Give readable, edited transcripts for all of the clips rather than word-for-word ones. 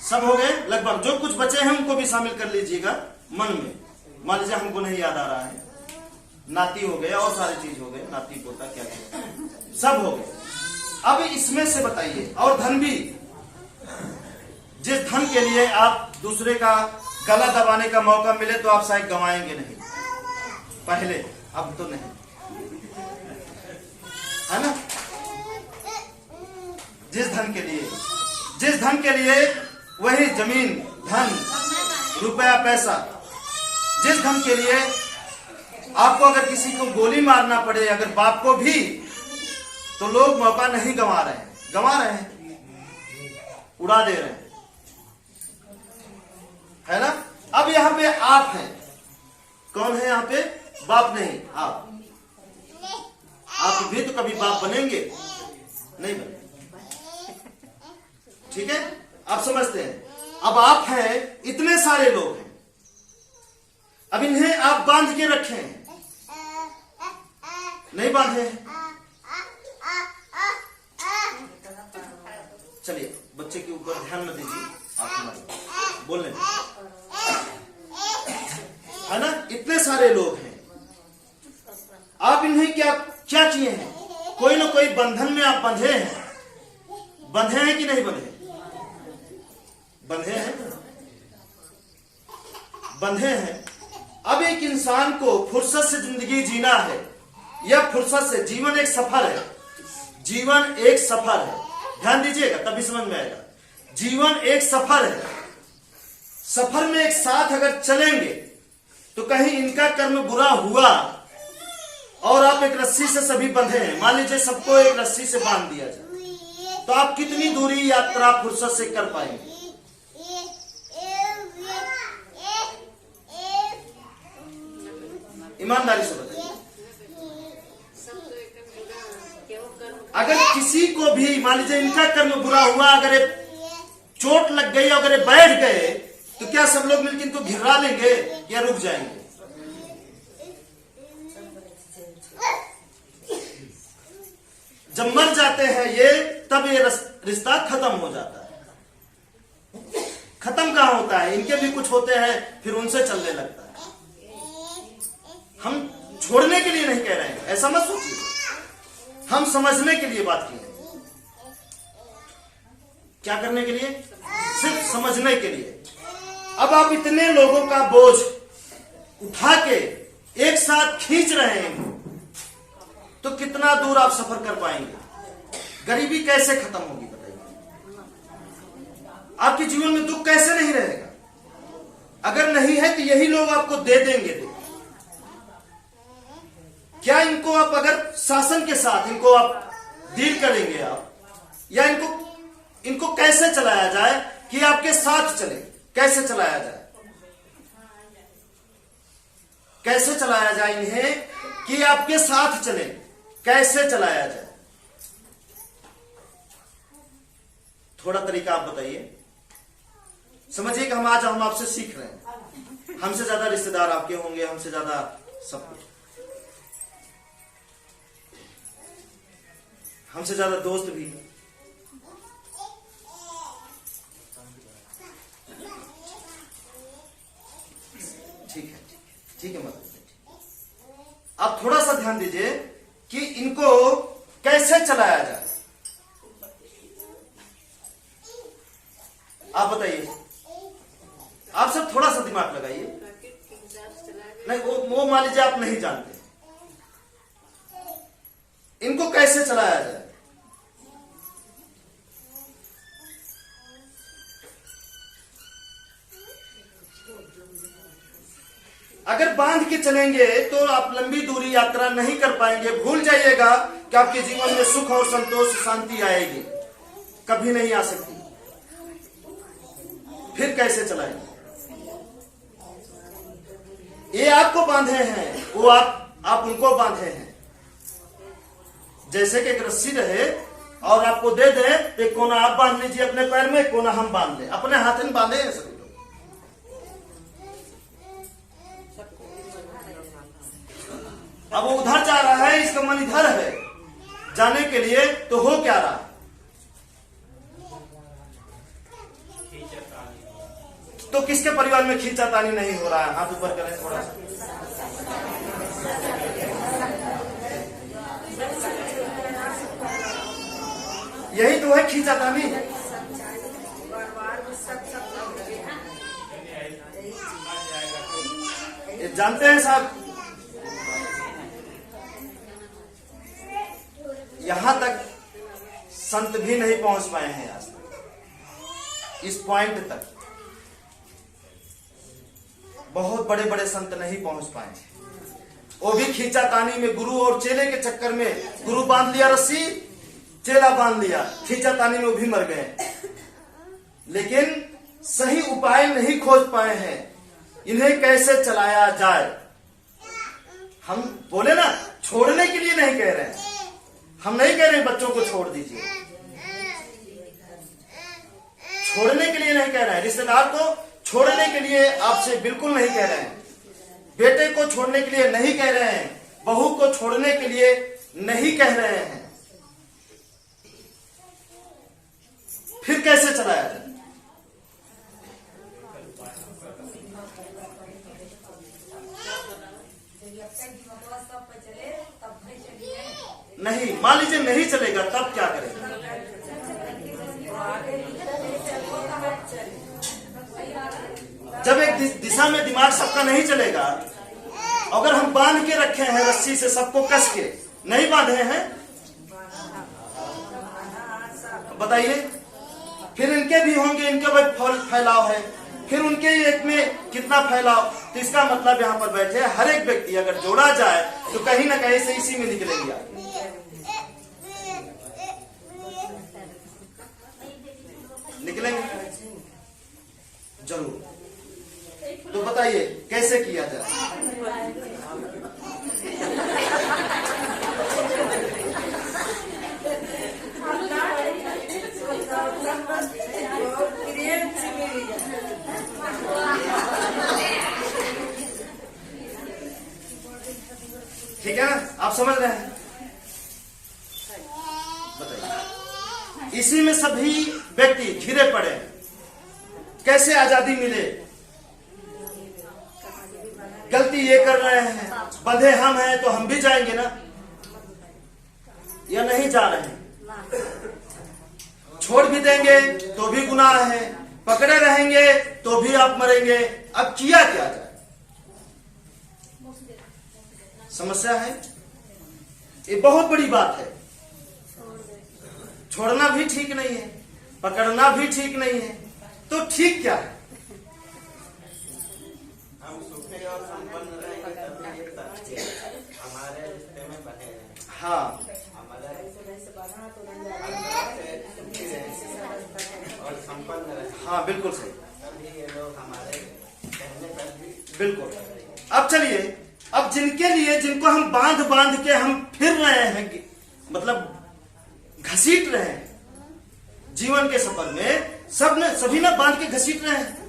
सब हो गए लगभग। जो कुछ बचे हैं उनको भी शामिल कर लीजिएगा मन में। मान लीजिए हमको नहीं याद आ रहा है, नाती हो गया और सारी चीज हो गए, नाती पोता क्या क्या सब हो गए। अब इसमें से बताइए, और धन भी, जिस धन के लिए आप दूसरे का गला दबाने का मौका मिले तो आप शायद गंवाएंगे नहीं पहले, अब तो नहीं, है ना। जिस धन के लिए वही जमीन, धन, रुपया, पैसा, जिस धन के लिए आपको अगर किसी को गोली मारना पड़े, अगर बाप को भी, तो लोग मौका नहीं गंवा रहे हैं, उड़ा दे रहे हैं, है ना। अब यहां पे आप हैं, कौन है यहां पे? बाप नहीं, आप भी तो कभी बाप बनेंगे नहीं बने, ठीक है। आप समझते हैं। अब आप हैं, इतने सारे लोग हैं, अब इन्हें आप बांध के रखे हैं, नहीं बांधे। चलिए बच्चे के ऊपर ध्यान मत दीजिए, आप हमारे बोलने है ना। इतने सारे लोग हैं, आप इन्हें क्या क्या किए हैं? कोई ना कोई बंधन में आप बंधे हैं। बंधे हैं कि नहीं बंधे? बंधे हैं, बंधे हैं। अब एक इंसान को फुर्सत से जिंदगी जीना है, यह फुर्सत से, जीवन एक सफर है, जीवन एक सफर है, ध्यान दीजिएगा तभी समझ में आएगा। जीवन एक सफर है, सफर में एक साथ अगर चलेंगे तो कहीं इनका कर्म बुरा हुआ और आप एक रस्सी से सभी बंधे हैं, मान लीजिए सबको एक रस्सी से बांध दिया जाए, तो आप कितनी दूरी यात्रा फुर्सत से कर पाएंगे? ईमानदारी से बताइए। अगर किसी को भी मान लीजिए इनका कर्म बुरा हुआ, अगर चोट लग गई, अगर बैठ गए, तो क्या सब लोग मिलकर इनको घिरा लेंगे या रुक जाएंगे? जब मर जाते हैं ये, तब ये रिश्ता खत्म हो जाता है। खत्म कहां होता है? इनके भी कुछ होते हैं, फिर उनसे चलने लगता है। हम छोड़ने के लिए नहीं कह रहे हैं, ऐसा मत सोचिए, हम समझने के लिए बात की है। क्या करने के लिए? सिर्फ समझने के लिए। अब आप इतने लोगों का बोझ उठा के एक साथ खींच रहे हैं, तो कितना दूर आप सफर कर पाएंगे? गरीबी कैसे खत्म होगी बताइए? आपके जीवन में दुख कैसे नहीं रहेगा? अगर नहीं है तो यही लोग आपको दे देंगे। क्या इनको आप अगर शासन के साथ इनको आप डील करेंगे आप, या इनको कैसे चलाया जाए कि आपके साथ चले? कैसे चलाया जाए? कैसे चलाया जाए इन्हें कि आपके साथ चले? कैसे चलाया जाए? थोड़ा तरीका आप बताइए। समझिए कि हम आपसे सीख रहे हैं। हमसे ज्यादा रिश्तेदार आपके होंगे, हमसे ज्यादा सब कुछ, हमसे ज्यादा दोस्त भी। ठीक है मतलब। आप थोड़ा सा ध्यान दीजिए कि इनको कैसे चलाया जाए। आप बताइए, आप सब थोड़ा सा दिमाग लगाइए। नहीं, वो मान लीजिए आप नहीं जानते, इनको कैसे चलाया जाए? अगर बांध के चलेंगे तो आप लंबी दूरी यात्रा नहीं कर पाएंगे। भूल जाइएगा कि आपके जीवन में सुख और संतोष, शांति आएगी, कभी नहीं आ सकती। फिर कैसे चलाएंगे? ये आपको बांधे हैं, वो आप उनको बांधे हैं। जैसे कि एक रस्सी रहे और आपको दे दे, एक कोना आप बांध लीजिए अपने पैर में, एक कोना हम बांध ले, अपने हाथ में बांधे हैं सभी लोग। अब वो उधर जा रहा है, इसका मन इधर है जाने के लिए, तो हो क्या रहा? तो किसके परिवार में खींचातानी नहीं हो रहा है? हाथ ऊपर करें थोड़ा सा। यही तो है खींचातानी। जानते हैं साहब, यहां तक संत भी नहीं पहुंच पाए हैं आज तक, इस पॉइंट तक बहुत बड़े बड़े संत नहीं पहुंच पाए। वो भी खींचातानी में, गुरु और चेले के चक्कर में, गुरु बांध लिया रस्सी, चेला बांध लिया, खींचातानी में वो भी मर गए। लेकिन सही उपाय नहीं खोज पाए हैं, इन्हें कैसे चलाया जाए। हम बोले ना, छोड़ने के लिए नहीं कह रहे हैं, हम नहीं कह रहे हैं बच्चों को छोड़ दीजिए, छोड़ने के लिए नहीं कह रहे हैं, रिश्तेदार को छोड़ने के लिए आपसे बिल्कुल नहीं कह रहे हैं, बेटे को छोड़ने के लिए नहीं कह रहे हैं, बहू को छोड़ने के लिए नहीं कह रहे हैं। फिर कैसे चलाया जाए? नहीं, मान लीजिए नहीं चलेगा, तब क्या करें? जब एक दिशा में दिमाग सबका नहीं चलेगा, अगर हम बांध के रखे हैं रस्सी से सबको कस के, नहीं बांधे हैं, बताइए, फिर इनके भी होंगे, इनके भी फैलाव है, फिर उनके एक में कितना फैलाव। तो इसका मतलब यहाँ पर बैठे हर एक व्यक्ति अगर जोड़ा जाए तो कहीं ना कहीं से इसी में निकलेंगे, निकलेंगे जरूर। तो बताइए कैसे किया जाए? ठीक है ना, आप समझ रहे हैं? बताइए, इसी में सभी व्यक्ति घिरे पड़े हैं। कैसे आजादी मिले? गलती ये कर रहे हैं, बंधे हम हैं तो हम भी जाएंगे ना, या नहीं जा रहे हैं? छोड़ भी देंगे तो भी गुनाह है, पकड़े रहेंगे तो भी आप मरेंगे। अब किया क्या जाए? समस्या है, ये बहुत बड़ी बात है। छोड़ना भी ठीक नहीं है, पकड़ना भी ठीक नहीं है, तो ठीक क्या है? हम सुखी और संपन्न रहेंगे तभी एक तरह हमारे रिश्ते में बने हैं। हाँ, हमारे और संपन्न रहे। हाँ बिल्कुल सही, तभी ये लोग हमारे कहने पर भी बिल्कुल। अब चलिए, अब जिनके लिए, जिनको हम बांध बांध के हम फिर रहे हैं, मतलब घसीट रहे हैं जीवन के सफर में, सभी ना बांध के घसीट रहे हैं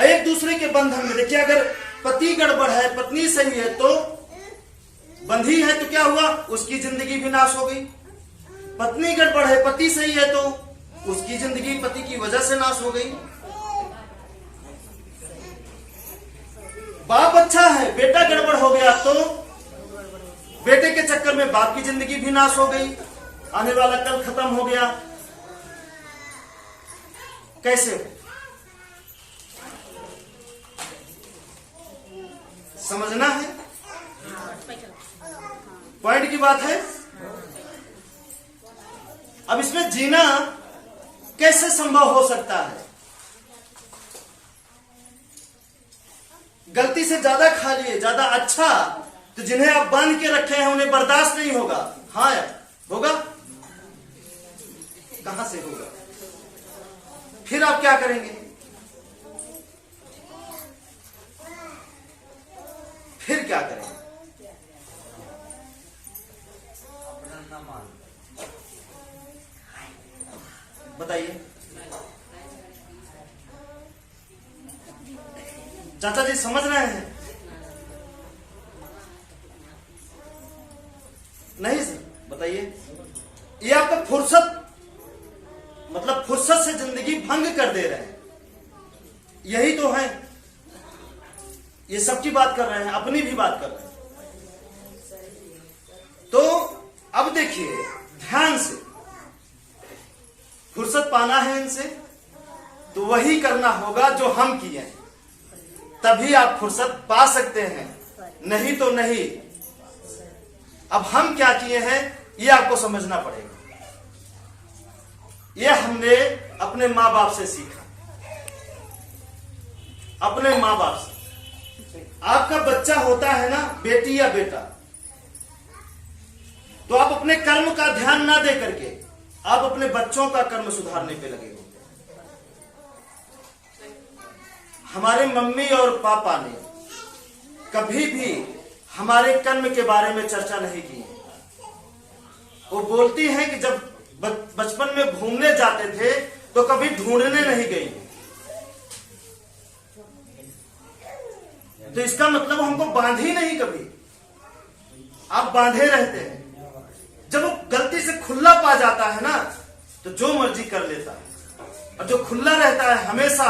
एक दूसरे के बंधन में। देखिए, अगर पति गड़बड़ है, पत्नी सही है, तो बंधी है तो क्या हुआ? उसकी जिंदगी भी नाश हो गई। पत्नी गड़बड़ है, पति सही है, तो उसकी जिंदगी पति की वजह से नाश हो गई। बाप अच्छा है, बेटा गड़बड़ हो गया तो बेटे के चक्कर में बाप की जिंदगी भी नाश हो गई, आने वाला कल खत्म हो गया। कैसे? समझना है, पॉइंट की बात है। अब इसमें जीना कैसे संभव हो सकता है? गलती से ज्यादा खा लिए, ज्यादा अच्छा, तो जिन्हें आप बांध के रखे हैं उन्हें बर्दाश्त नहीं होगा। हाँ यार, होगा? कहां से होगा? फिर आप क्या करेंगे? फिर क्या करेंगे? अपना न मान। बताइए चाचा जी, समझ रहे हैं? नहीं सर, बताइए। ये आपका फुर्सत, मतलब फुर्सत से जिंदगी भंग कर दे रहे हैं। यही तो है। ये सबकी बात कर रहे हैं, अपनी भी बात कर रहे हैं। तो अब देखिए ध्यान से, फुर्सत पाना है इनसे तो वही करना होगा जो हम किए हैं, तभी आप फुर्सत पा सकते हैं, नहीं तो नहीं। अब हम क्या किए हैं ये आपको समझना पड़ेगा। ये हमने अपने माँ बाप से सीखा, अपने माँ बाप से। आपका बच्चा होता है ना, बेटी या बेटा, तो आप अपने कर्म का ध्यान ना दे करके आप अपने बच्चों का कर्म सुधारने पे लगे होते हैं। हमारे मम्मी और पापा ने कभी भी हमारे कर्म के बारे में चर्चा नहीं की। वो बोलती हैं कि जब बचपन में घूमने जाते थे तो कभी ढूंढने नहीं गई, तो इसका मतलब हमको बांधी नहीं कभी। आप बांधे रहते हैं। जब वो गलती से खुला पा जाता है ना तो जो मर्जी कर लेता है, और जो खुला रहता है हमेशा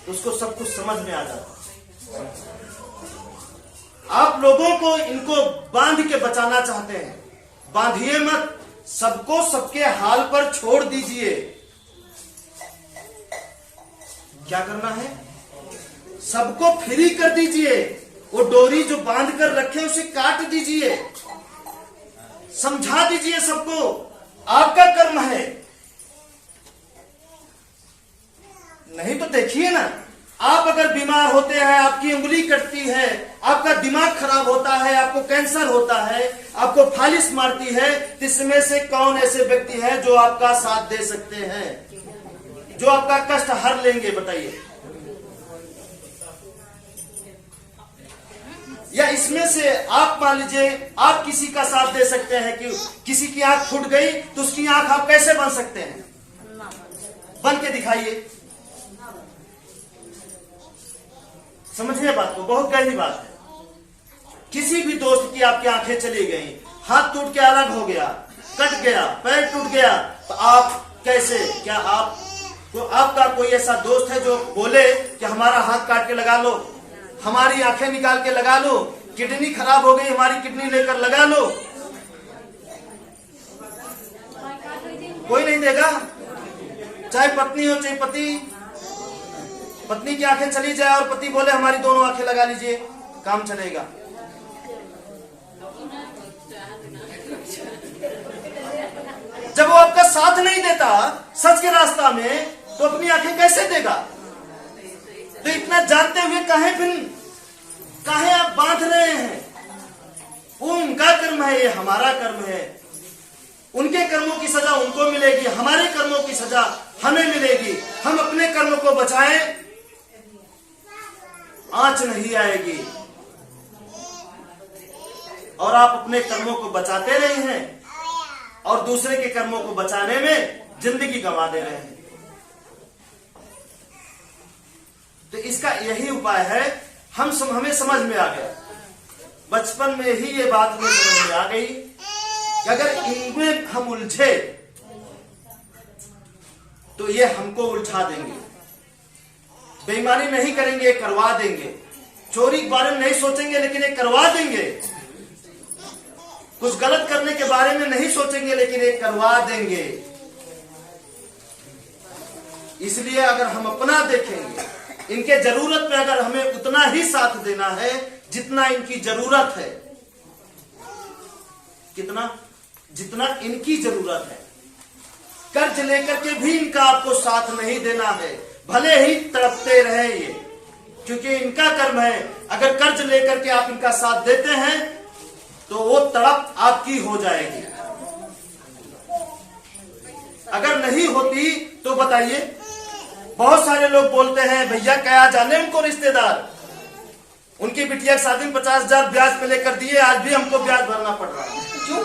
तो उसको सब कुछ समझ में आ जाता है। आप लोगों को इनको बांध के बचाना चाहते हैं, बांधिए मत, सबको सबके हाल पर छोड़ दीजिए। क्या करना है, सबको फ्री कर दीजिए। वो डोरी जो बांध कर रखे उसे काट दीजिए, समझा दीजिए सबको, आपका कर्म है। नहीं तो देखिए ना, आप अगर बीमार होते हैं, आपकी उंगली कटती है, आपका दिमाग खराब होता है, आपको कैंसर होता है, आपको फालिस मारती है, तो इसमें से कौन ऐसे व्यक्ति है जो आपका साथ दे सकते हैं, जो आपका कष्ट हर लेंगे, बताइए। या इसमें से आप मान लीजिए आप किसी का साथ दे सकते हैं कि किसी की आंख फूट गई तो उसकी आंख आप कैसे बन सकते हैं, बन के दिखाइए। समझिए बात को, बहुत गहरी बात है। किसी भी दोस्त की आपकी आंखें चली गई, हाथ टूट के अलग हो गया, कट गया, पैर टूट गया, तो आप कैसे, क्या आप तो आपका कोई ऐसा दोस्त है जो बोले कि हमारा हाथ काट के लगा लो, हमारी आंखें निकाल के लगा लो, किडनी खराब हो गई हमारी किडनी लेकर लगा लो? कोई नहीं देगा। चाहे पत्नी हो चाहे पति, पत्नी की आंखें चली जाए और पति बोले हमारी दोनों आंखें लगा लीजिए, काम चलेगा। जब वो आपका साथ नहीं देता सच के रास्ता में तो अपनी आंखें कैसे देगा? तो इतना जानते हुए काहे आप बांध रहे हैं? वो उनका कर्म है, ये हमारा कर्म है। उनके कर्मों की सजा उनको मिलेगी, हमारे कर्मों की सजा हमें मिलेगी। हम अपने कर्म को बचाएं, आंच नहीं आएगी। और आप अपने कर्मों को बचाते रहे हैं और दूसरे के कर्मों को बचाने में जिंदगी गंवा दे रहे हैं। तो इसका यही उपाय है। हमें समझ में आ गया, बचपन में ही ये बात हमें समझ में आ गई कि अगर इनमें हम उलझे तो ये हमको उलझा देंगे। बेईमानी नहीं करेंगे, करवा देंगे। चोरी के बारे में नहीं सोचेंगे लेकिन ये करवा देंगे। कुछ गलत करने के बारे में नहीं सोचेंगे लेकिन ये करवा देंगे। इसलिए अगर हम अपना देखेंगे, इनके जरूरत में अगर हमें उतना ही साथ देना है जितना इनकी जरूरत है, कितना, जितना इनकी जरूरत है। कर्ज लेकर के भी इनका आपको साथ नहीं देना है, भले ही तड़पते रहे ये, क्योंकि इनका कर्म है। अगर कर्ज लेकर के आप इनका साथ देते हैं तो वो तड़प आपकी हो जाएगी। अगर नहीं होती तो बताइए। बहुत सारे लोग बोलते हैं भैया क्या जाने उनको रिश्तेदार, उनकी बिटिया की शादी में 50,000 ब्याज पे लेकर दिए, आज भी हमको ब्याज भरना पड़ रहा है। क्यों?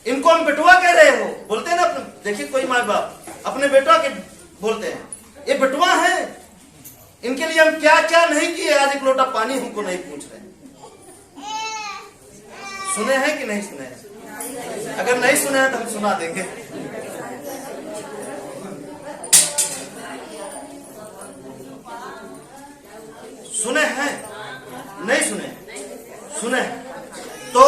इनको हम बेटुआ कह रहे हो, बोलते हैं ना। देखिए कोई माँ बाप अपने बेटवा के बोलते हैं ये बेटुआ है, इनके लिए हम क्या क्या नहीं किए, आज एक लोटा पानी हमको नहीं पूछ रहे। सुने हैं कि नहीं सुने हैं? अगर नहीं सुने हैं तो हम सुना देंगे। सुने हैं? नहीं सुने? सुने हैं। तो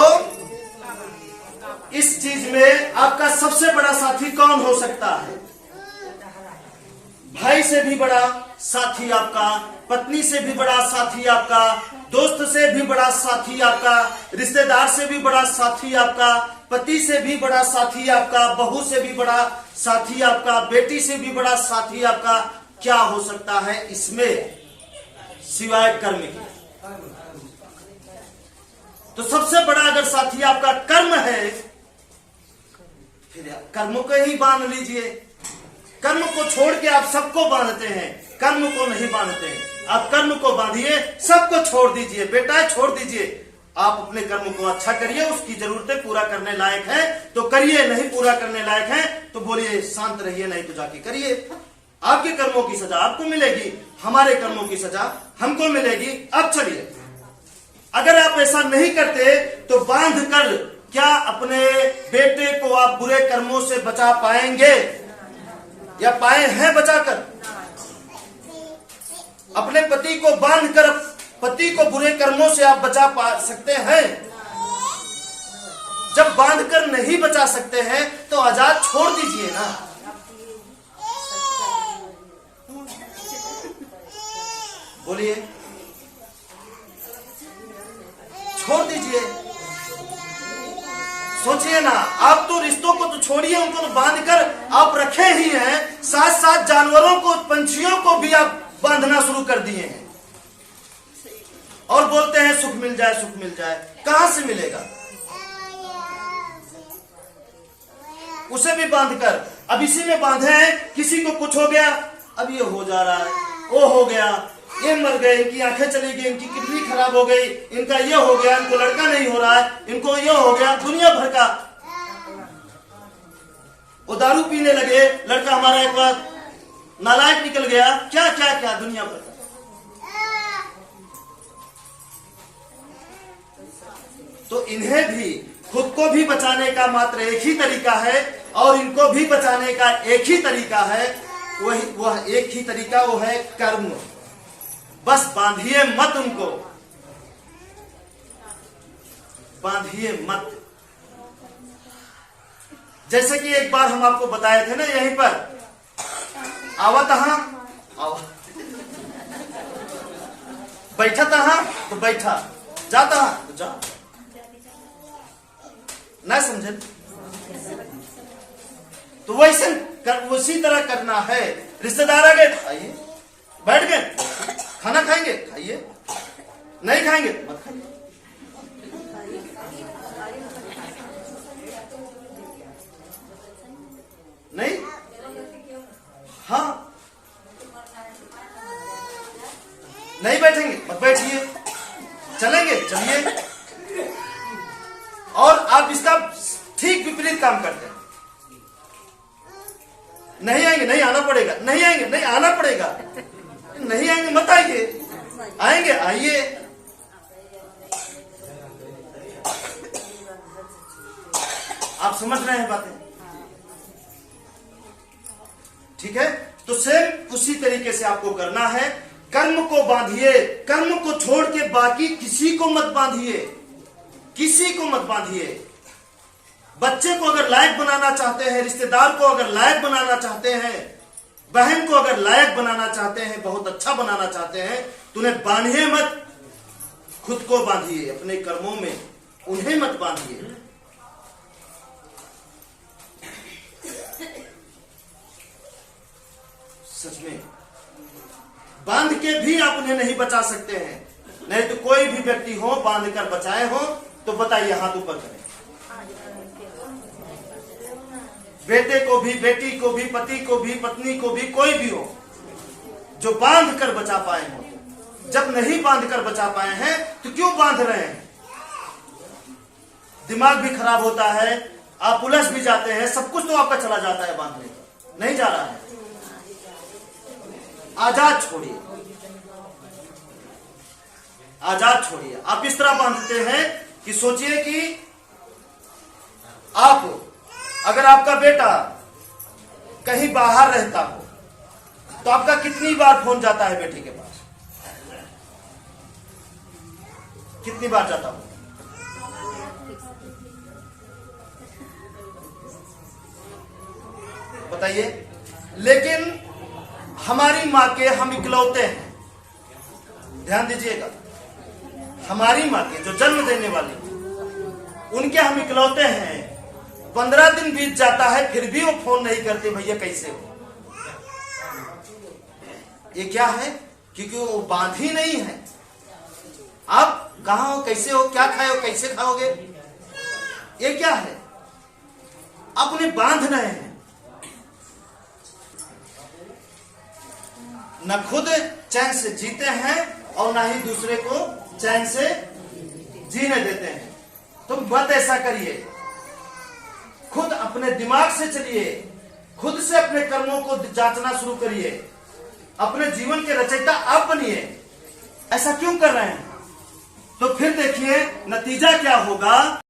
इस चीज में आपका सबसे बड़ा साथी कौन हो सकता है? भाई से भी बड़ा साथी आपका, पत्नी से भी बड़ा साथी आपका, दोस्त से भी बड़ा साथी आपका, रिश्तेदार से भी बड़ा साथी आपका, पति से भी बड़ा साथी आपका, बहू से भी बड़ा साथी आपका, बेटी से भी बड़ा साथी आपका। क्या हो सकता है इसमें सिवाय कर्म के? तो सबसे बड़ा अगर साथी आपका कर्म है, फिर कर्म को ही बांध लीजिए। कर्म को छोड़ के आप सबको बांधते हैं, कर्म को नहीं बांधते हैं। आप कर्म को बांधिए, सबको छोड़ दीजिए। बेटा छोड़ दीजिए, आप अपने कर्म को अच्छा करिए। उसकी जरूरतें पूरा करने लायक है तो करिए, नहीं पूरा करने लायक है तो बोलिए शांत रहिए, नहीं तो जाके करिए। आपके कर्मों की सजा आपको मिलेगी, हमारे कर्मों की सजा हमको मिलेगी। अब चलिए, अगर आप ऐसा नहीं करते तो बांध कर क्या अपने बेटे को आप बुरे कर्मों से बचा पाएंगे या पाए हैं बचाकर? अपने पति को बांध कर पति को बुरे कर्मों से आप बचा पा सकते हैं? जब बांध कर नहीं बचा सकते हैं तो आजाद छोड़ दीजिए ना। बोलिए, छोड़ दीजिए। सोचिए ना, आप तो रिश्तों को तो छोड़िए, उनको तो बांध कर आप रखे ही हैं, साथ साथ जानवरों को, पंछियों को भी आप बांधना शुरू कर दिए हैं और बोलते हैं सुख मिल जाए, सुख मिल जाए। कहां से मिलेगा? उसे भी बांध कर अब इसी में बांधे हैं। किसी को कुछ हो गया, अब ये हो जा रहा है, वो हो गया, ये मर गए, इनकी आंखें चली गई, इनकी किडनी खराब हो गई, इनका ये हो गया, इनको लड़का नहीं हो रहा है, इनको ये हो गया, दुनिया भर का। वो दारू पीने लगे, लड़का हमारा एक बार नालायक निकल गया, क्या क्या क्या दुनिया भर का। तो इन्हें भी, खुद को भी बचाने का मात्र एक ही तरीका है और इनको भी बचाने का एक ही तरीका है। वह एक ही तरीका, वो है कर्म। बस बांधिए मत उनको, बांधिए मत। जैसे कि एक बार हम आपको बताए थे ना, यहीं पर आवा तहां आवा, बैठा तहां तो बैठा, जा तहां तो जा। ना समझे? तो वैसे उसी तरह करना है। रिश्तेदार आ गए, आइए, बैठ गए, खाना खाएंगे, खाइए, नहीं खाएंगे मत खाइए। नहीं, हाँ, नहीं बैठेंगे मत बैठिए, चलेंगे चलिए। और आप इसका ठीक विपरीत काम करते हैं। नहीं आएंगे, नहीं आना पड़ेगा, नहीं आएंगे, नहीं आना पड़ेगा, नहीं आएंगे मत आइए, आएंगे आइए। आप समझ रहे हैं बातें? ठीक है, तो सेम उसी तरीके से आपको करना है। कर्म को बांधिए, कर्म को छोड़ के बाकी किसी को मत बांधिए, किसी को मत बांधिए। बच्चे को अगर लायक बनाना चाहते हैं, रिश्तेदार को अगर लायक बनाना चाहते हैं, बहन को अगर लायक बनाना चाहते हैं, बहुत अच्छा बनाना चाहते हैं, तो उन्हें बांधिए मत, खुद को बांधिए अपने कर्मों में, उन्हें मत बांधिए। सच में बांध के भी आप उन्हें नहीं बचा सकते हैं। नहीं तो कोई भी व्यक्ति हो बांध कर बचाए हो तो बताइए, हाथ ऊपर करें। बेटे को भी, बेटी को भी, पति को भी, पत्नी को भी, कोई भी हो जो बांध कर बचा पाए हो। जब नहीं बांध कर बचा पाए हैं तो क्यों बांध रहे हैं? दिमाग भी खराब होता है, आप उलझ भी जाते हैं, सब कुछ तो आपका चला जाता है बांधने का, नहीं जा रहा है। आजाद छोड़िए, आजाद छोड़िए। आप इस तरह बांधते हैं कि सोचिए कि आप अगर आपका बेटा कहीं बाहर रहता हो तो आपका कितनी बार फोन जाता है बेटे के पास? कितनी बार जाता हो? बताइए। लेकिन हमारी माँ के हम इकलौते हैं, ध्यान दीजिएगा, हमारी माँ के जो जन्म देने वाली उनके हम इकलौते हैं। 15 दिन बीत जाता है फिर भी वो फोन नहीं करते, भैया कैसे हो? ये क्या है? क्योंकि वो बांध ही नहीं है। आप कहां हो, कैसे हो, क्या खाए हो, कैसे खाओगे, ये क्या है? आप उन्हें बांध रहे हैं, न खुद चैन से जीते हैं और ना ही दूसरे को चैन से जीने देते हैं। तुम मत ऐसा करिए, खुद अपने दिमाग से चलिए, खुद से अपने कर्मों को जांचना शुरू करिए, अपने जीवन के रचयिता आप बनिए। ऐसा क्यों कर रहे हैं? तो फिर देखिए नतीजा क्या होगा।